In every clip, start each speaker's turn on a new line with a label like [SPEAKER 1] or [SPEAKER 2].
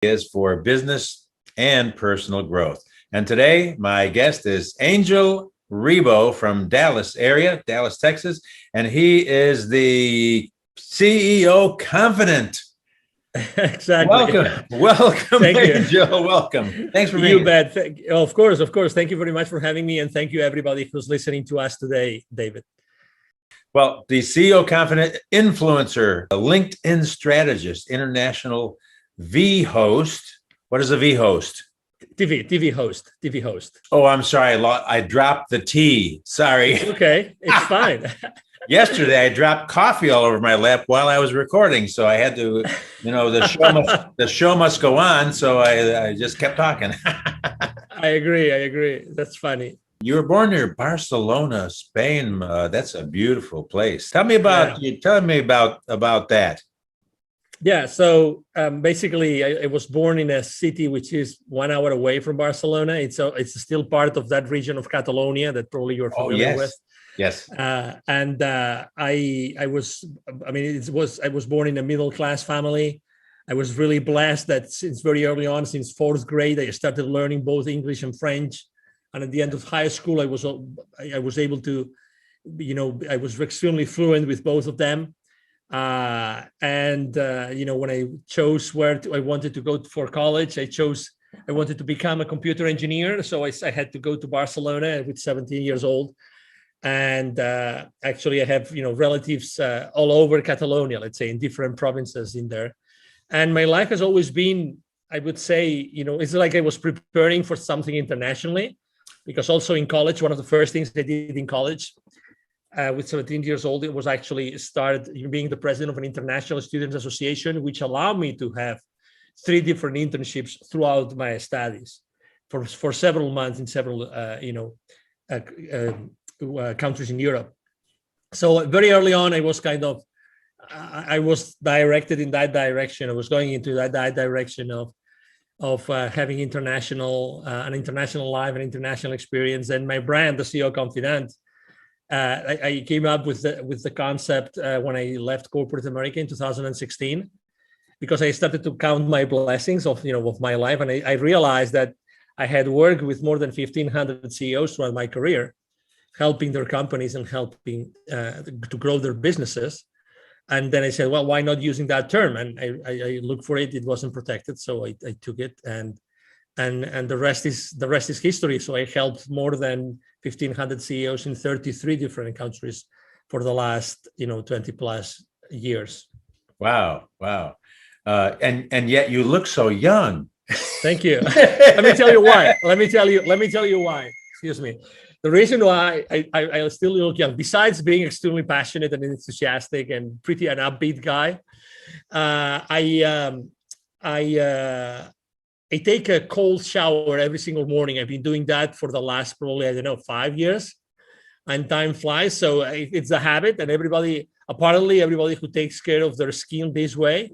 [SPEAKER 1] is for business and personal growth. And today, my guest is Angel Ribo from Dallas area, Dallas, Texas, and he is the CEO Confidant.
[SPEAKER 2] Exactly.
[SPEAKER 1] Welcome,
[SPEAKER 2] Thank you.
[SPEAKER 1] Angel. Welcome. Thanks for being
[SPEAKER 2] You bet. Of course. Thank you very much for having me, and thank you everybody who's listening to us today, David.
[SPEAKER 1] Well, the CEO Confidant influencer, a LinkedIn strategist, international V host. What is a V host?
[SPEAKER 2] TV host.
[SPEAKER 1] Oh, I'm sorry. I dropped the T. Sorry.
[SPEAKER 2] It's okay. It's fine.
[SPEAKER 1] Yesterday, I dropped coffee all over my lap while I was recording, so I had to, the show must go on. So I just kept talking.
[SPEAKER 2] I agree. That's funny.
[SPEAKER 1] You were born near Barcelona, Spain. That's a beautiful place. Tell me about that.
[SPEAKER 2] Yeah. So basically, I was born in a city which is 1 hour away from Barcelona. It's still part of that region of Catalonia that probably you're familiar with.
[SPEAKER 1] Yes.
[SPEAKER 2] I was born in a middle class family. I was really blessed that since very early on, since fourth grade, I started learning both English and French. And at the end of high school, I was able to, I was extremely fluent with both of them. When I chose where I wanted to go for college, I wanted to become a computer engineer. So I had to go to Barcelona with 17 years old. And actually, I have relatives all over Catalonia, let's say, in different provinces in there. And my life has always been, I would say, it's like I was preparing for something internationally, because also in college, one of the first things I did in college with 17 years old, it was actually started being the president of an international students association, which allowed me to have 3 different internships throughout my studies for several months in several, countries in Europe. So very early on, I was I was directed in that direction. I was going into that direction of having an international life, an international experience. And my brand, the CEO Confidant, I came up with the concept when I left corporate America in 2016, because I started to count my blessings of my life, and I realized that I had worked with more than 1,500 CEOs throughout my career, helping their companies and helping to grow their businesses. And then I said, well, why not using that term? And I looked for it. It wasn't protected, so I took it, and the rest is history. So I helped more than 1,500 CEOs in 33 different countries for the last 20 plus years.
[SPEAKER 1] Wow. And yet you look so young.
[SPEAKER 2] Thank you. Let me tell you why. Excuse me. The reason why I still look young, besides being extremely passionate and enthusiastic and pretty an upbeat guy, I take a cold shower every single morning. I've been doing that for the last probably 5 years, and time flies. So it's a habit, and apparently everybody who takes care of their skin this way,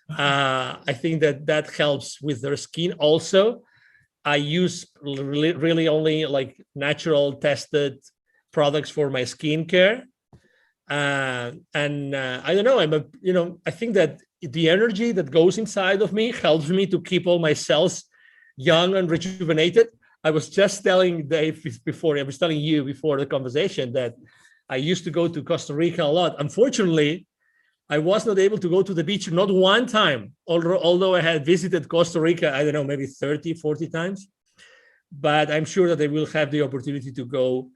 [SPEAKER 2] I think that helps with their skin also. I use really only like natural tested products for my skincare. I don't know, I think that the energy that goes inside of me helps me to keep all my cells young and rejuvenated. I was just telling Dave before the conversation that I used to go to Costa Rica a lot. Unfortunately, I was not able to go to the beach, not one time, although I had visited Costa Rica, I don't know, maybe 30, 40 times. But I'm sure that I will have the opportunity to go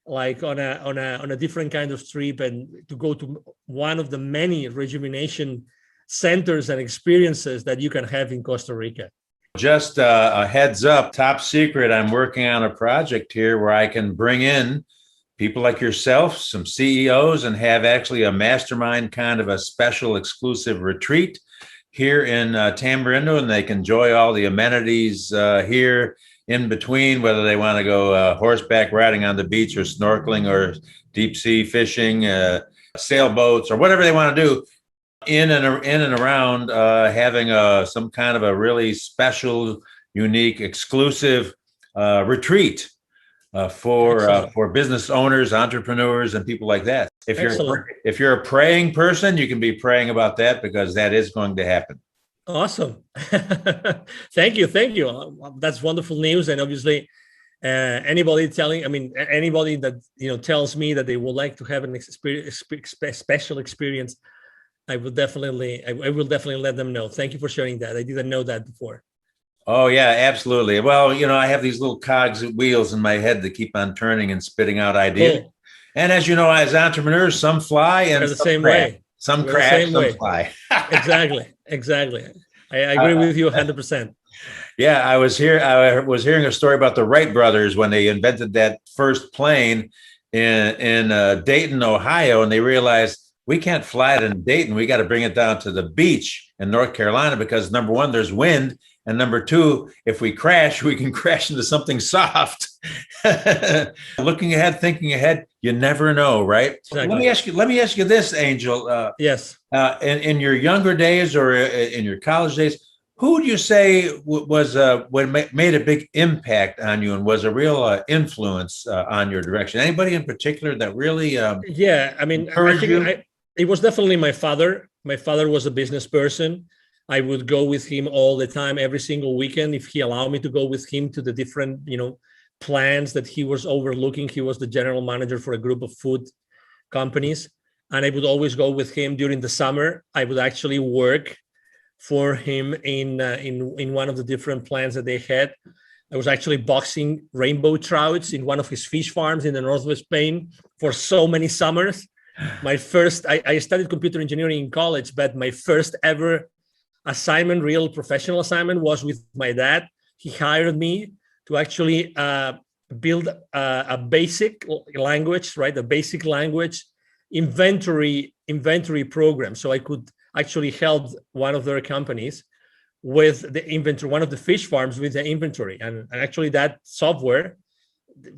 [SPEAKER 2] like on a different kind of trip, and to go to one of the many rejuvenation centers and experiences that you can have in Costa Rica.
[SPEAKER 1] Just a heads up, top secret, I'm working on a project here where I can bring in people like yourself, some CEOs, and have actually a mastermind kind of a special exclusive retreat here in Tamarindo, and they can enjoy all the amenities here in between, whether they want to go horseback riding on the beach, or snorkeling, or deep sea fishing, sailboats, or whatever they want to do in and around having some kind of a really special, unique, exclusive retreat for business owners, entrepreneurs, and people like that. If you're a praying person, you can be praying about that, because that is going to happen.
[SPEAKER 2] Awesome. Thank you. Thank you. That's wonderful news. And obviously, anybody telling, I mean, anybody that, tells me that they would like to have an special experience, I will definitely let them know. Thank you for sharing that. I didn't know that before.
[SPEAKER 1] Oh yeah, absolutely. Well, I have these little cogs and wheels in my head that keep on turning and spitting out ideas.
[SPEAKER 2] Cool.
[SPEAKER 1] And as you know, as entrepreneurs, some fly and
[SPEAKER 2] We're the
[SPEAKER 1] some
[SPEAKER 2] same
[SPEAKER 1] crash.
[SPEAKER 2] way.
[SPEAKER 1] Some
[SPEAKER 2] We're the
[SPEAKER 1] crash,
[SPEAKER 2] same
[SPEAKER 1] some
[SPEAKER 2] way.
[SPEAKER 1] fly.
[SPEAKER 2] Exactly. Exactly. I agree with you 100%.
[SPEAKER 1] Yeah, I was hearing a story about the Wright brothers when they invented that first plane in Dayton, Ohio, and they realized we can't fly it in Dayton. We got to bring it down to the beach in North Carolina because number one, there's wind, and number two, if we crash, we can crash into something soft. Looking ahead, thinking ahead, you never know, right?
[SPEAKER 2] Exactly.
[SPEAKER 1] Let me ask you this, Angel.
[SPEAKER 2] Yes.
[SPEAKER 1] In your younger days or in your college days, who do you say was what made a big impact on you and was a real influence on your direction? Anybody in particular that really
[SPEAKER 2] Yeah, I mean, I think it was definitely my father. My father was a business person. I would go with him all the time, every single weekend, if he allowed me to go with him to the different, plans that he was overlooking. He was the general manager for a group of food companies, and I would always go with him during the summer. I would actually work for him in one of the different plants that they had. I was actually boxing rainbow trouts in one of his fish farms in the north of Spain for so many summers. I studied computer engineering in college, but my first ever assignment, real professional assignment, was with my dad. He hired me to actually build a basic language, right? A basic language inventory program. So I could actually help one of their companies with the inventory, one of the fish farms with the inventory. And actually that software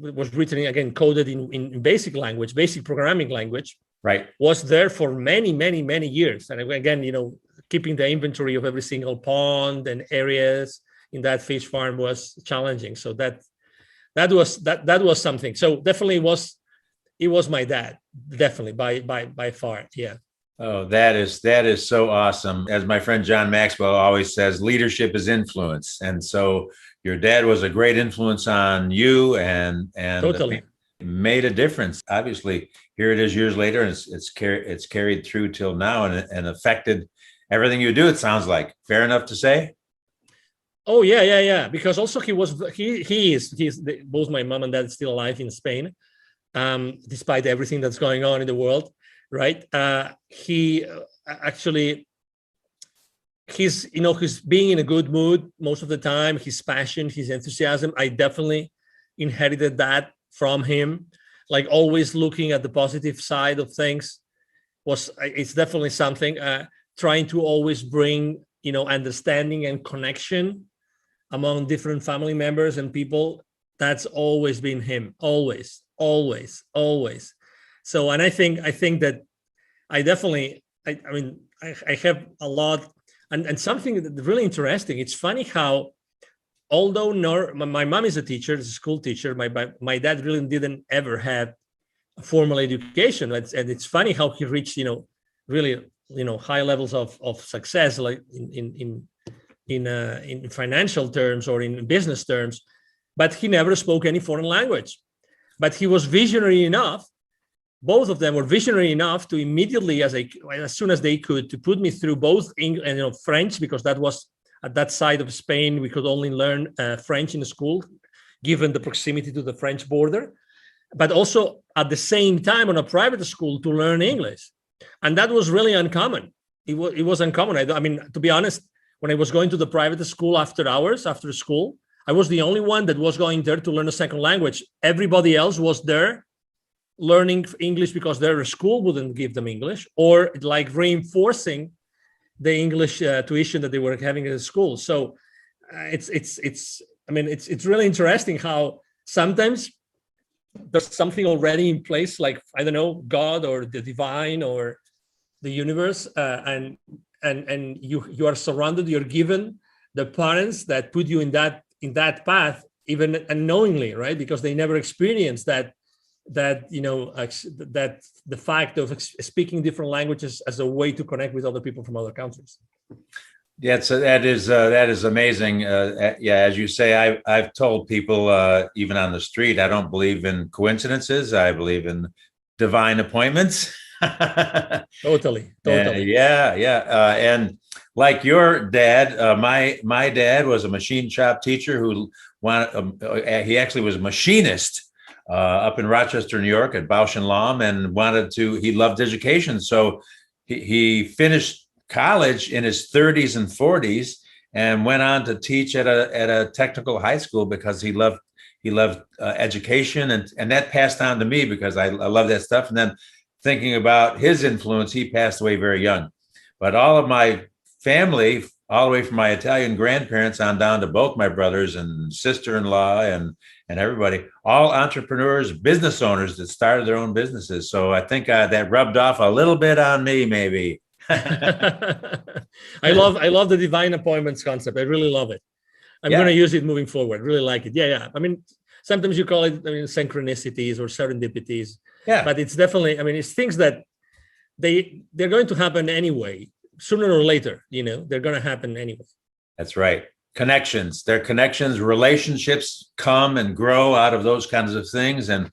[SPEAKER 2] was written, again, coded in basic language, basic programming language,
[SPEAKER 1] right,
[SPEAKER 2] was there for many, many, many years. And again, keeping the inventory of every single pond and areas in that fish farm was challenging. So that was something. So definitely it was my dad, definitely by far. Yeah.
[SPEAKER 1] Oh, that is so awesome. As my friend John Maxwell always says, leadership is influence. And so your dad was a great influence on you and
[SPEAKER 2] Totally
[SPEAKER 1] made a difference. Obviously, here it is years later, and it's carried through till now and affected everything you do, it sounds like. Fair enough to say?
[SPEAKER 2] Oh yeah. Because also he's both my mom and dad still alive in Spain, despite everything that's going on in the world. Right. He actually, he's being in a good mood most of the time, his passion, his enthusiasm. I definitely inherited that from him. Like always looking at the positive side of things it's definitely something, trying to always bring, understanding and connection among different family members and people. That's always been him. Always. So, and I think that I definitely, I have a lot, and something that's really interesting. It's funny how, although my mom is a teacher, is a school teacher, my dad really didn't ever have a formal education, and it's funny how he reached, really, high levels of success, like in financial terms or in business terms, but he never spoke any foreign language. But he was visionary enough. Both of them were visionary enough to immediately, as soon as they could, to put me through both English and French, because that was at that side of Spain we could only learn French in the school, given the proximity to the French border. But also at the same time on a private school to learn English, and that was really uncommon. It was uncommon. I mean, to be honest, when I was going to the private school after hours, after school, I was the only one that was going there to learn a second language. Everybody else was there learning English because their school wouldn't give them English, or like reinforcing the English tuition that they were having at the school. So it's really interesting how sometimes there's something already in place, like, I don't know, God or the divine or the universe, and you are surrounded, you're given the parents that put you in that path, even unknowingly, right? Because they never experienced that the fact of speaking different languages as a way to connect with other people from other countries.
[SPEAKER 1] Yeah, so that is amazing. Yeah, as you say, I've told people even on the street, I don't believe in coincidences. I believe in divine appointments.
[SPEAKER 2] Totally, totally.
[SPEAKER 1] Yeah, yeah, and like your dad, my dad was a machine shop teacher who wanted. He actually was a machinist up in Rochester, New York, at Bausch and Lomb, and wanted to. He loved education, so he finished college in his 30s and 40s and went on to teach at a technical high school because he loved education, and that passed on to me because I love that stuff. And then thinking about his influence, he passed away very young. But all of my family, all the way from my Italian grandparents on down to both my brothers and sister-in-law and everybody, all entrepreneurs, business owners that started their own businesses. So I think that rubbed off a little bit on me, maybe.
[SPEAKER 2] I love the divine appointments concept. I really love it. I'm going to use it moving forward. Really like it. Yeah. I mean, sometimes you call it, synchronicities or serendipities. Yeah. But it's definitely, it's things that they're going to happen anyway, sooner or later. They're going to happen anyway.
[SPEAKER 1] That's right. Connections. They're connections. Relationships come and grow out of those kinds of things. And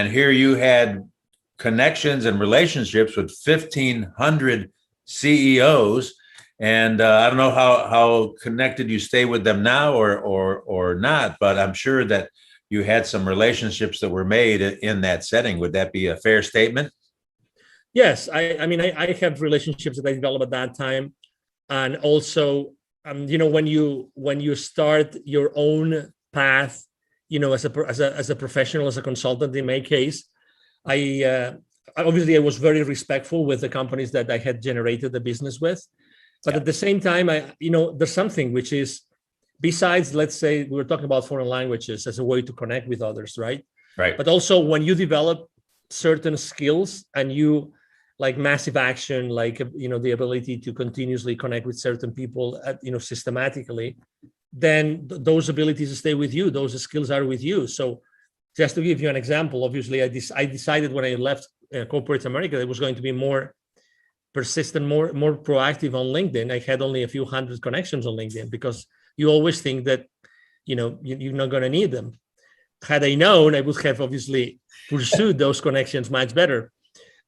[SPEAKER 1] here you had connections and relationships with 1,500 CEOs. And I don't know how connected you stay with them now or not, but I'm sure that you had some relationships that were made in that setting. Would that be a fair statement?
[SPEAKER 2] Yes, I have relationships that I developed at that time, and also, when you start your own path, as a professional, as a consultant, in my case, I obviously I was very respectful with the companies that I had generated the business with, but at the same time, there's something which is, besides, let's say we were talking about foreign languages as a way to connect with others, right?
[SPEAKER 1] Right.
[SPEAKER 2] But also when you develop certain skills and you like massive action, like, the ability to continuously connect with certain people, systematically, then those abilities stay with you. Those skills are with you. So just to give you an example, obviously I decided when I left corporate America, it was going to be more persistent, more proactive on LinkedIn. I had only a few hundred connections on LinkedIn because you always think that, you're not going to need them. Had I known, I would have obviously pursued those connections much better,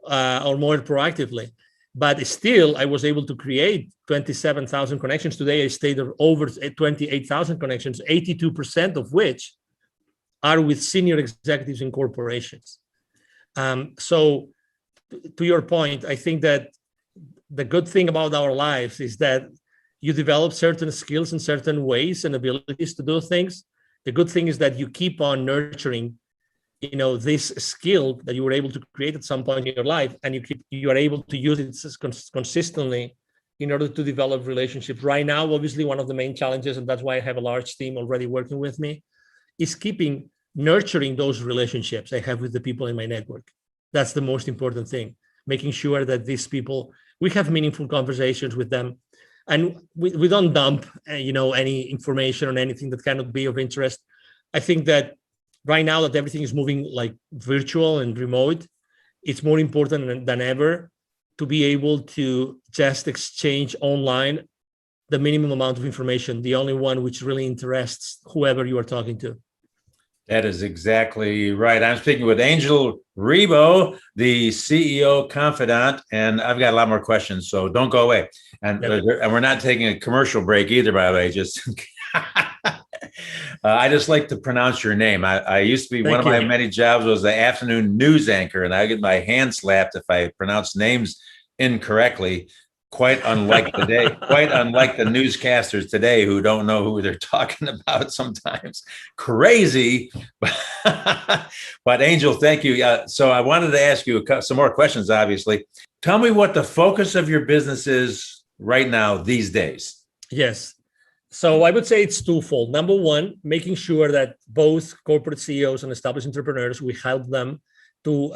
[SPEAKER 2] or more proactively. But still, I was able to create 27,000 connections. Today, I stayed over 28,000 connections, 82% of which are with senior executives in corporations. So to your point, I think that the good thing about our lives is that you develop certain skills in certain ways and abilities to do things. The good thing is that you keep on nurturing, this skill that you were able to create at some point in your life, and you are able to use it consistently in order to develop relationships. Right now, obviously, one of the main challenges, and that's why I have a large team already working with me, is nurturing those relationships I have with the people in my network. That's the most important thing, making sure that these people, we have meaningful conversations with them. And we don't dump, any information on anything that cannot be of interest. I think that right now that everything is moving like virtual and remote, it's more important than ever to be able to just exchange online the minimum amount of information, the only one which really interests whoever you are talking to.
[SPEAKER 1] That is exactly right. I'm speaking with Angel Ribo, the CEO Confidant, and I've got a lot more questions, so don't go away. And we're not taking a commercial break either, by the way. Just I just like to pronounce your name. I used to be one of my many jobs was the afternoon news anchor, and I get my hand slapped if I pronounce names incorrectly. Quite unlike the newscasters today who don't know who they're talking about sometimes. Crazy. But Angel, thank you. So I wanted to ask you some more questions, obviously. Tell me what the focus of your business is right now these days.
[SPEAKER 2] Yes. So I would say it's twofold. Number one, making sure that both corporate CEOs and established entrepreneurs, we help them to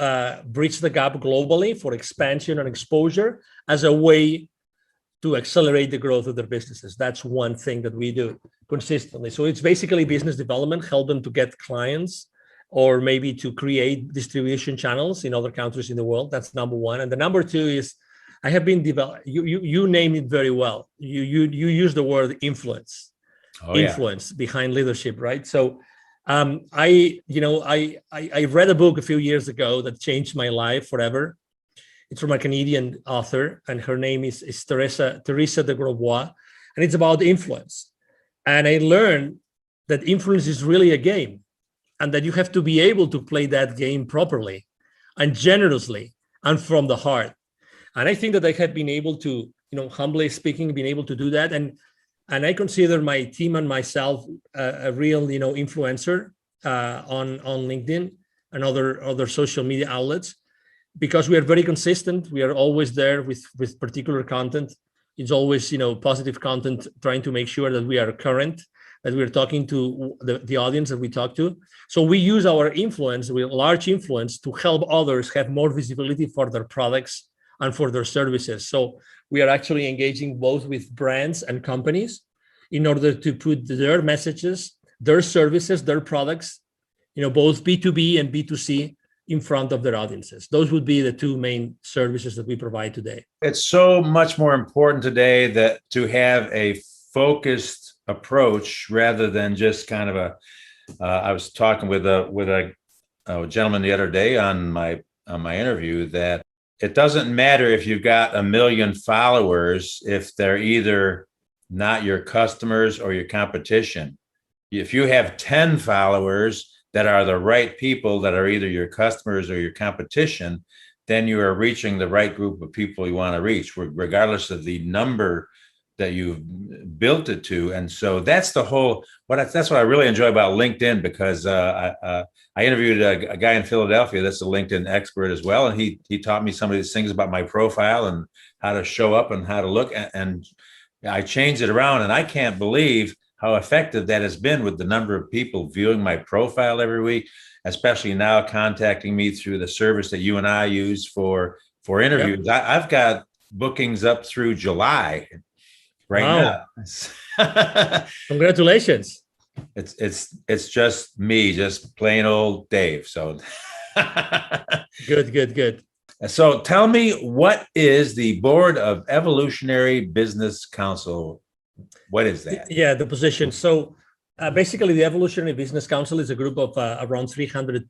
[SPEAKER 2] bridge the gap globally for expansion and exposure as a way to accelerate the growth of their businesses. That's one thing that we do consistently. So it's basically business development, help them to get clients or maybe to create distribution channels in other countries in the world. That's number one. And the number two is I have been developed. You name it very well. You use the word influence,
[SPEAKER 1] Oh yeah.
[SPEAKER 2] behind leadership, right? So, I read a book a few years ago that changed my life forever. It's from a Canadian author, and her name is Teresa de Grosbois, and it's about influence. And I learned that influence is really a game, and that you have to be able to play that game properly and generously and from the heart. And I think that I have been able to, humbly speaking, been able to do that. And I consider my team and myself a real, influencer on LinkedIn and other social media outlets, because we are very consistent. We are always there with particular content. It's always, positive content, trying to make sure that we are current, that we're talking to the audience that we talk to. So we use our influence, large influence, to help others have more visibility for their products and for their services. So we are actually engaging both with brands and companies in order to put their messages, their services, their products, both B2B and B2C, in front of their audiences. Those would be the two main services that we provide today.
[SPEAKER 1] It's so much more important today that to have a focused approach rather than just kind of I was talking with a gentleman the other day on my interview, that it doesn't matter if you've got 1 million followers if they're either not your customers or your competition. If you have 10 followers that are the right people that are either your customers or your competition, then you are reaching the right group of people you want to reach, regardless of the number that you've built it to. And so that's the whole, that's what I really enjoy about LinkedIn, because I interviewed a guy in Philadelphia that's a LinkedIn expert as well. And he taught me some of these things about my profile and how to show up and how to look. And I changed it around, and I can't believe how effective that has been with the number of people viewing my profile every week, especially now contacting me through the service that you and I use for interviews. Yep. I've got bookings up through July right now.
[SPEAKER 2] Congratulations.
[SPEAKER 1] It's just me, just plain old Dave. So
[SPEAKER 2] good.
[SPEAKER 1] So tell me, what is the Board of Evolutionary Business Council? What is that?
[SPEAKER 2] Yeah, the position. So basically, the Evolutionary Business Council is a group of around 300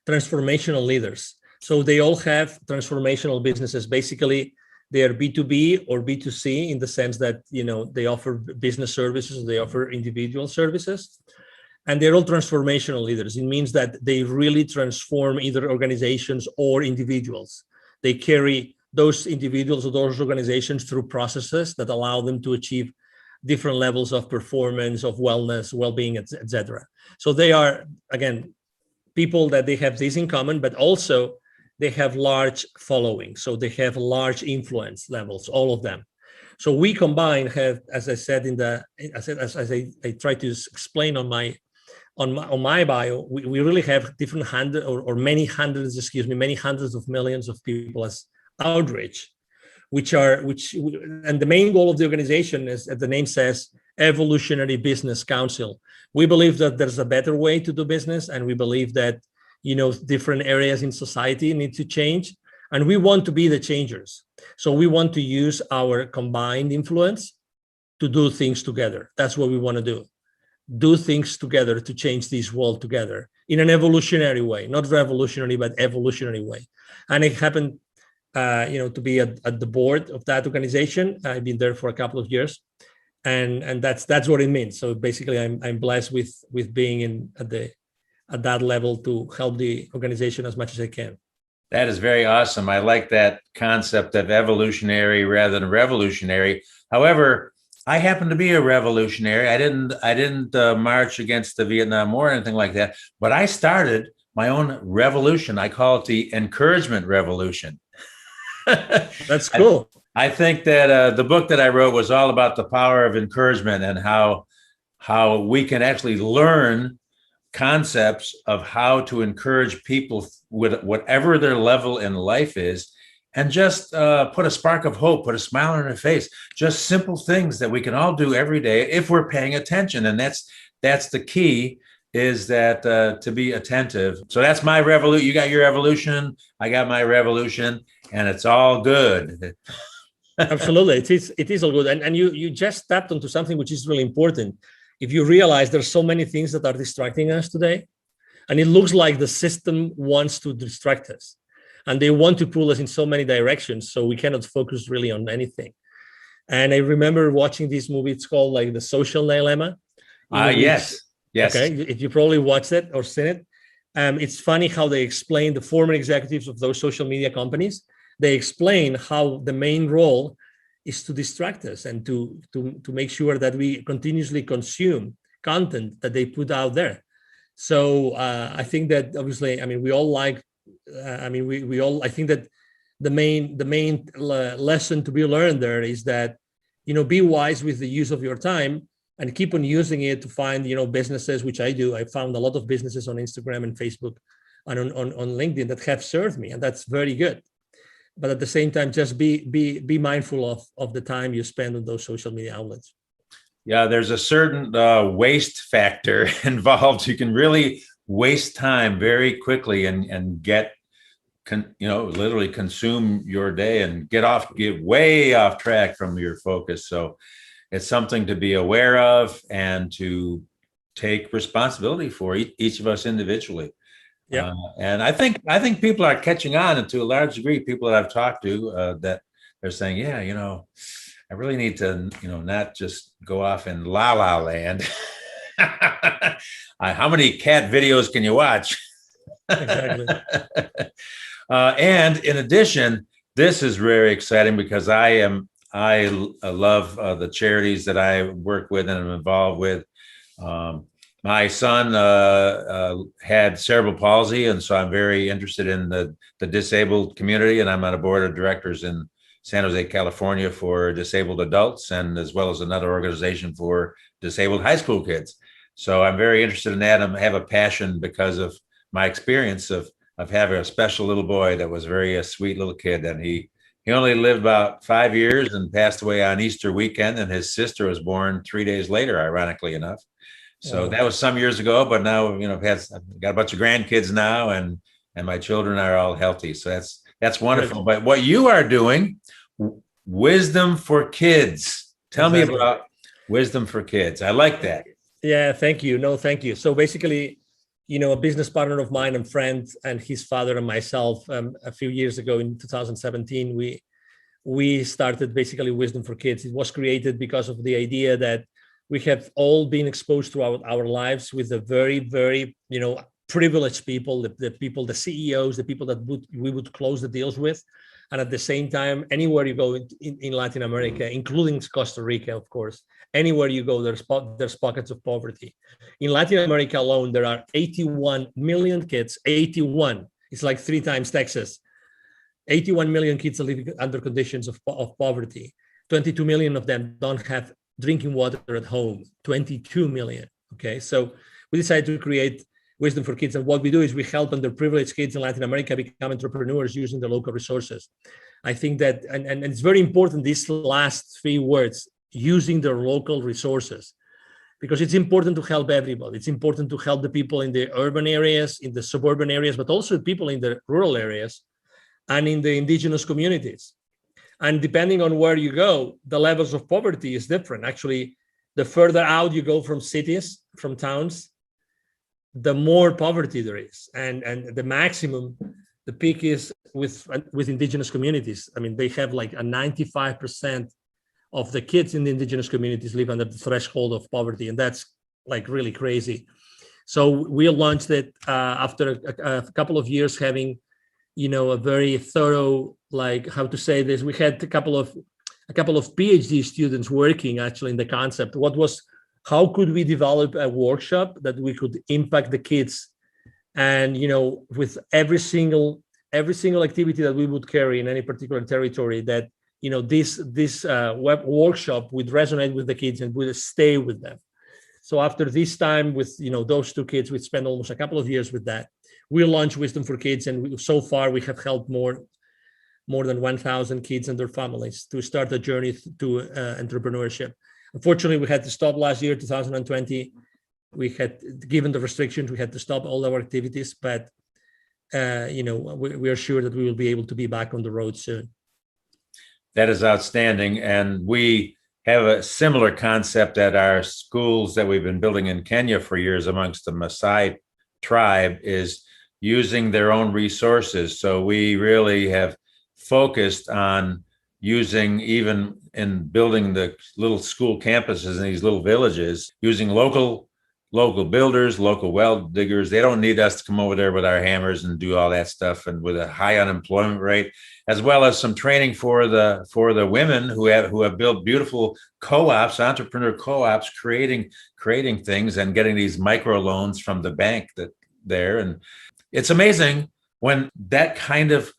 [SPEAKER 2] transformational leaders. So they all have transformational businesses. Basically, they are B2B or B2C, in the sense that, they offer business services, they offer individual services, and they're all transformational leaders. It means that they really transform either organizations or individuals. They carry those individuals or those organizations through processes that allow them to achieve different levels of performance, of wellness, well-being, etc. So they are, again, people that they have this in common, but also they have large following. So they have large influence levels, all of them. So we combine, as I said as I try to explain on my bio, we really have different many hundreds of millions of people as outreach, and the main goal of the organization is, as the name says, Evolutionary Business Council. We believe that there's a better way to do business, and we believe that different areas in society need to change, and we want to be the changers. So we want to use our combined influence to do things together. That's what we want to do things together to change this world together in an evolutionary way, not revolutionary, but evolutionary way. And it happened to be at the board of that organization. I've been there for a couple of years, and that's what it means. So basically, I'm blessed with being at that level to help the organization as much as I can.
[SPEAKER 1] That is very awesome. I like that concept of evolutionary rather than revolutionary. However, I happen to be a revolutionary. I didn't march against the Vietnam War or anything like that, but I started my own revolution. I call it the encouragement revolution.
[SPEAKER 2] That's cool.
[SPEAKER 1] I think that the book that I wrote was all about the power of encouragement and how we can actually learn concepts of how to encourage people with whatever their level in life is, and just put a spark of hope, put a smile on their face, just simple things that we can all do every day if we're paying attention. And that's the key, is that to be attentive. So that's my revolution. You got your evolution, I got my revolution. and it's all good.
[SPEAKER 2] Absolutely, it is all good, and you just tapped onto something which is really important. If you realize there's so many things that are distracting us today, and it looks like the system wants to distract us, and they want to pull us in so many directions, so we cannot focus really on anything. And I remember watching this movie. It's called like The Social Dilemma.
[SPEAKER 1] Yes, yes.
[SPEAKER 2] Okay, if you probably watched it or seen it, it's funny how they explain the former executives of those social media companies. They explain how the main role is to distract us and to make sure that we continuously consume content that they put out there. So I think that obviously, I mean, we all like. I mean, we all. I think that the main lesson to be learned there is that, be wise with the use of your time and keep on using it to find, businesses, which I do. I found a lot of businesses on Instagram and Facebook and on LinkedIn that have served me, and that's very good. But at the same time, just be mindful of the time you spend on those social media outlets.
[SPEAKER 1] Yeah, there's a certain waste factor involved. You can really waste time very quickly and get, literally consume your day and get way off track from your focus. So it's something to be aware of and to take responsibility for, each of us individually.
[SPEAKER 2] Yeah.
[SPEAKER 1] And I think people are catching on, and to a large degree, people that I've talked to, that they're saying, yeah, I really need to, not just go off in la la land. How many cat videos can you watch?
[SPEAKER 2] Exactly.
[SPEAKER 1] And in addition, this is very exciting because I love the charities that I work with and am involved with. My son had cerebral palsy, and so I'm very interested in the disabled community, and I'm on a board of directors in San Jose, California for disabled adults, and as well as another organization for disabled high school kids. So I'm very interested in that. I have a passion because of my experience of having a special little boy that was a sweet little kid, and he only lived about 5 years and passed away on Easter weekend, and his sister was born 3 days later, ironically enough. So that was some years ago, but now, I've got a bunch of grandkids now, and my children are all healthy. So that's wonderful. But what you are doing, Wisdom for Kids. Tell me about Wisdom for Kids. I like that.
[SPEAKER 2] Yeah, thank you. No, thank you. So basically, a business partner of mine and friend and his father and myself, a few years ago in 2017, we started basically Wisdom for Kids. It was created because of the idea that we have all been exposed throughout our lives with the very, very, privileged people, the people, the CEOs, the people that we would close the deals with. And at the same time, anywhere you go in Latin America, including Costa Rica, of course, anywhere you go, there's pockets of poverty. In Latin America alone, there are 81 million kids, 81. It's like 3 times Texas. 81 million kids are living under conditions of poverty. 22 million of them don't have drinking water at home. 22 million. Okay, so we decided to create Wisdom for Kids, and what we do is we help underprivileged kids in Latin America become entrepreneurs using the local resources. I think that, and it's very important, these last 3 words, using their local resources, because it's important to help everybody. It's important to help the people in the urban areas, in the suburban areas, but also people in the rural areas and in the indigenous communities. And depending on where you go, the levels of poverty is different. Actually, the further out you go from cities, from towns, the more poverty there is. And the maximum, the peak is with indigenous communities. I mean, they have like a 95% of the kids in the indigenous communities live under the threshold of poverty. And that's like really crazy. So we launched it after a couple of years having, a very thorough, like, how to say this, we had a couple of PhD students working actually in the concept. How could we develop a workshop that we could impact the kids, and with every single activity that we would carry in any particular territory, that this web workshop would resonate with the kids and would stay with them. So after this time with those 2 kids, we spent almost a couple of years with that. We launched Wisdom for Kids, and so far we have helped more than 1,000 kids and their families to start a journey to entrepreneurship. Unfortunately, we had to stop last year, 2020. We had, given the restrictions, we had to stop all our activities. But we are sure that we will be able to be back on the road soon.
[SPEAKER 1] That is outstanding. And we have a similar concept at our schools that we've been building in Kenya for years amongst the Maasai tribe, is using their own resources. So we really have focused on using, even in building the little school campuses in these little villages, using local builders, local well diggers. They don't need us to come over there with our hammers and do all that stuff, and with a high unemployment rate, as well as some training for the women who have built beautiful co-ops, entrepreneur co-ops, creating things and getting these micro loans from the bank there. And it's amazing when that kind of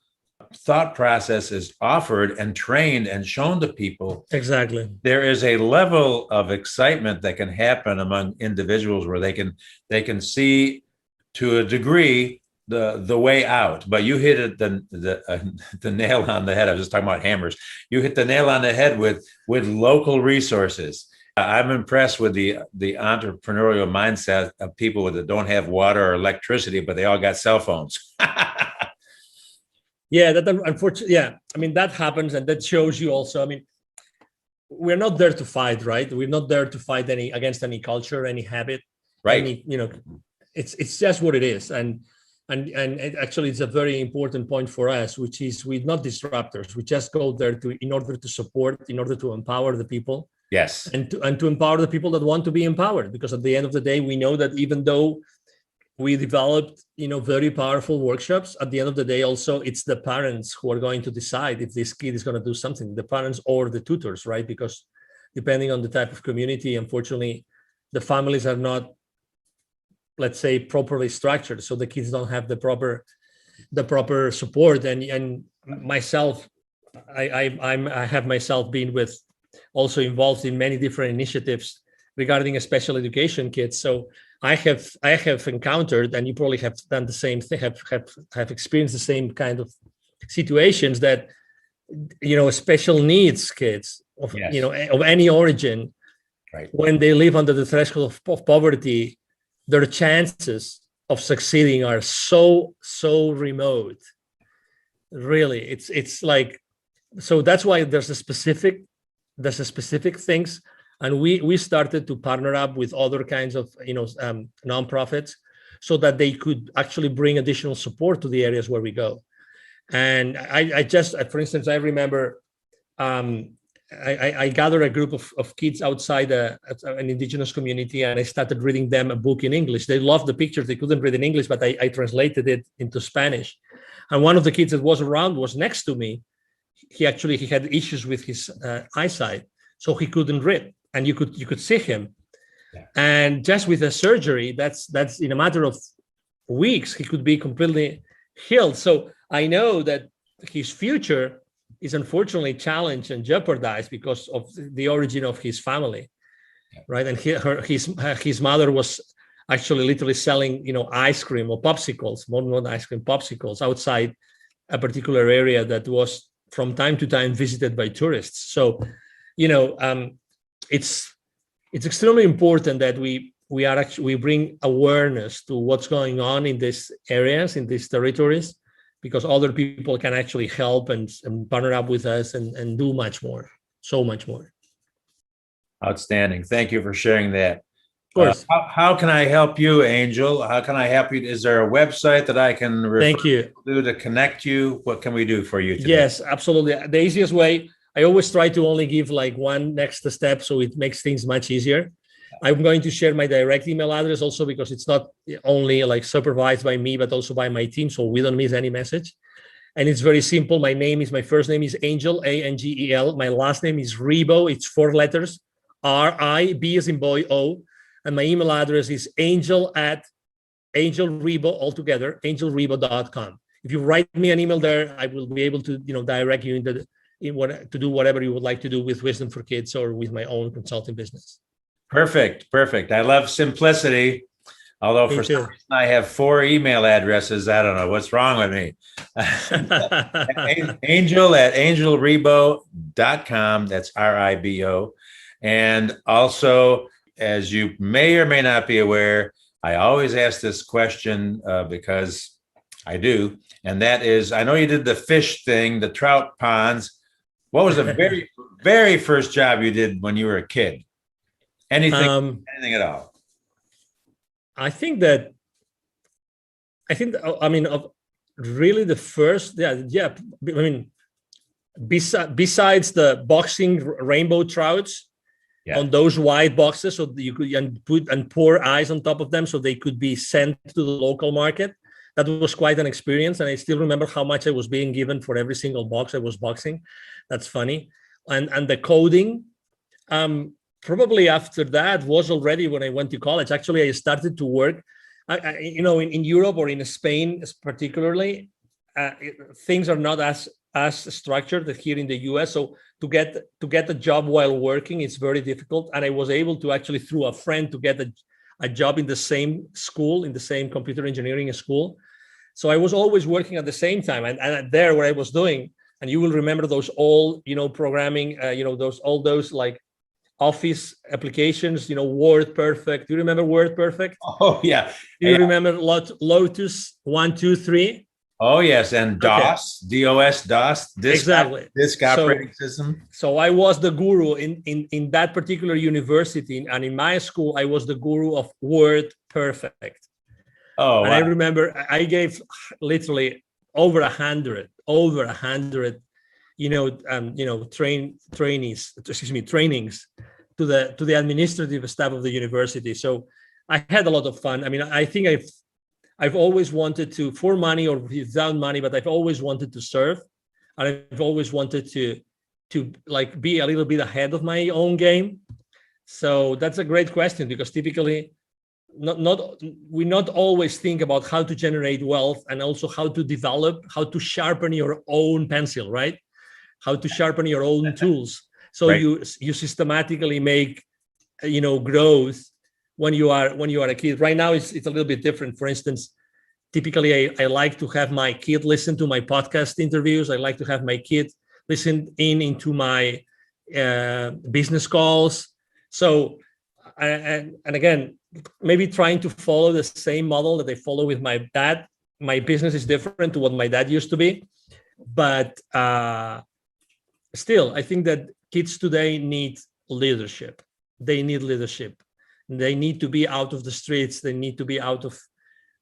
[SPEAKER 1] thought process is offered and trained and shown to people.
[SPEAKER 2] Exactly.
[SPEAKER 1] There is a level of excitement that can happen among individuals where they can see to a degree the way out. But you hit it the nail on the head. I was just talking about hammers. You hit the nail on the head with local resources. I'm impressed with the entrepreneurial mindset of people that don't have water or electricity, but they all got cell phones.
[SPEAKER 2] Yeah, that unfortunately, yeah. I mean, that happens, and that shows you also. I mean, we're not there to fight, right? We're not there to fight against any culture, any habit,
[SPEAKER 1] right?
[SPEAKER 2] It's just what it is, and actually, it's a very important point for us, which is we're not disruptors. We just go there in order to support, in order to empower the people.
[SPEAKER 1] Yes,
[SPEAKER 2] and to empower the people that want to be empowered, because at the end of the day, we know that even though we developed, very powerful workshops, at the end of the day, also, it's the parents who are going to decide if this kid is going to do something, the parents or the tutors, right? Because depending on the type of community, unfortunately, the families are not, let's say, properly structured. So the kids don't have the proper support. And myself, I have myself been also involved in many different initiatives regarding special education kids. So I have encountered, and you probably have done the same thing, have experienced the same kind of situations that, special needs kids of,
[SPEAKER 1] yes,
[SPEAKER 2] of any origin,
[SPEAKER 1] right,
[SPEAKER 2] when they live under the threshold of poverty, their chances of succeeding are so remote. Really, it's like, so that's why there's a specific things. And we started to partner up with other kinds of nonprofits, so that they could actually bring additional support to the areas where we go. And I just, for instance, I remember I gathered a group of kids outside an indigenous community, and I started reading them a book in English. They loved the pictures. They couldn't read in English, but I translated it into Spanish. And one of the kids that was around was next to me. He had issues with his eyesight, so he couldn't read. And you could see him, yeah. And just with a surgery, that's in a matter of weeks, he could be completely healed. So I know that his future is unfortunately challenged and jeopardized because of the origin of his family, yeah. Right? And his mother was actually literally selling, ice cream or popsicles, more ice cream, popsicles outside a particular area that was from time to time visited by tourists. So, it's extremely important that we bring awareness to what's going on in these areas, in these territories, because other people can actually help and partner up with us and do much more, so much more.
[SPEAKER 1] Outstanding. Thank you for sharing that.
[SPEAKER 2] Of course.
[SPEAKER 1] How can I help you, Angel? How can I help you? Is there a website that I can refer to connect you? What can we do for you today?
[SPEAKER 2] Yes, absolutely. The easiest way, I always try to only give like one next step, so it makes things much easier. I'm going to share my direct email address also, because it's not only like supervised by me, but also by my team, so we don't miss any message. And it's very simple. My first name is Angel, Angel. My last name is Ribo. It's 4 letters, R-I-B as in boy, O. And my email address is angel@angelribo, altogether, angelribo.com. If you write me an email there, I will be able to, direct you to do whatever you would like to do with Wisdom for Kids or with my own consulting business.
[SPEAKER 1] Perfect. I love simplicity. Although for some reason I have 4 email addresses. I don't know what's wrong with me. Angel@angelribo.com. That's RIBO. And also, as you may or may not be aware, I always ask this question because I do. And that is, I know you did the fish thing, the trout ponds. What was the very, very first job you did when you were a kid? Anything at all?
[SPEAKER 2] I think that, I mean, of really the first, yeah. I mean, besides the boxing rainbow trouts,
[SPEAKER 1] Yeah.
[SPEAKER 2] on those white boxes, so you could and pour ice on top of them so they could be sent to the local market. That was quite an experience, and I still remember how much I was being given for every single box I was boxing. That's funny. And the coding, probably after that was already when I went to college. Actually, I started to work, in Europe or in Spain particularly, things are not as structured as here in the US. So to get a job while working, it's very difficult. And I was able to actually, through a friend, to get a job in the same school, in the same computer engineering school. So I was always working at the same time. And there, what I was doing, and you will remember those old, programming, all those like Office applications, Word Perfect. Do you remember Word Perfect?
[SPEAKER 1] Oh, yeah.
[SPEAKER 2] Do you remember Lotus 1-2-3?
[SPEAKER 1] Oh, yes. And DOS, DOS,
[SPEAKER 2] Exactly.
[SPEAKER 1] disk operating system.
[SPEAKER 2] So I was the guru in that particular university. And in my school, I was the guru of Word Perfect.
[SPEAKER 1] Oh,
[SPEAKER 2] and
[SPEAKER 1] wow.
[SPEAKER 2] I remember I gave literally over 100, trainings to the administrative staff of the university. So I had a lot of fun. I mean, I think I've always wanted to, for money or without money, but I've always wanted to serve, and I've always wanted to like be a little bit ahead of my own game. So that's a great question, because typically we not always think about how to generate wealth, and also how to sharpen your own pencil, right? How to sharpen your own tools. So right. you systematically make, growth when you are a kid. Right now, it's a little bit different. For instance, typically I like to have my kid listen to my podcast interviews. I like to have my kid listen into my business calls. So, and again, maybe trying to follow the same model that I follow with my dad. My business is different to what my dad used to be, but still, I think that kids today need leadership. They need leadership. They need to be out of the streets. They need to be out of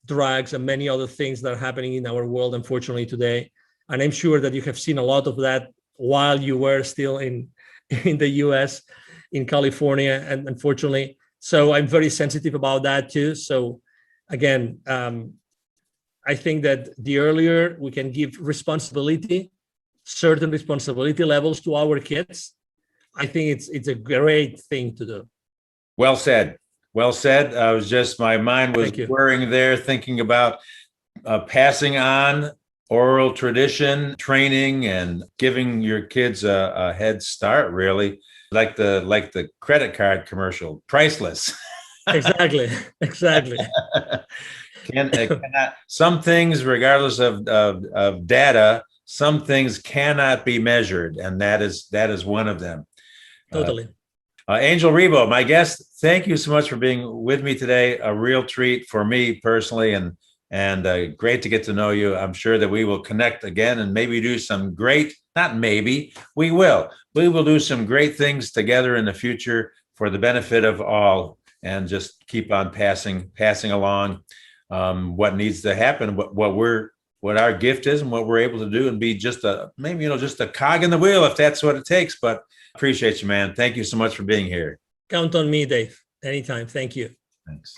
[SPEAKER 2] drugs and many other things that are happening in our world, unfortunately, today. And I'm sure that you have seen a lot of that while you were still in the US, in California, and unfortunately. So I'm very sensitive about that too. So again, I think that the earlier we can give certain responsibility levels to our kids, I think it's a great thing to do.
[SPEAKER 1] Well said. Well said. My mind was whirring there, thinking about passing on oral tradition, training, and giving your kids a head start, really. Like the credit card commercial, priceless.
[SPEAKER 2] Exactly.
[SPEAKER 1] Some things, regardless of data, some things cannot be measured, and that is one of them.
[SPEAKER 2] Totally.
[SPEAKER 1] Angel Ribo, my guest, thank you so much for being with me today. A real treat for me personally, and great to get to know you. I'm sure that we will connect again and maybe do some we will do some great things together in the future for the benefit of all, and just keep on passing along what needs to happen, what our gift is and what we're able to do, and be just a cog in the wheel if that's what it takes. But appreciate you, man. Thank you so much for being here.
[SPEAKER 2] Count on me, Dave. Anytime. Thank you.
[SPEAKER 1] Thanks.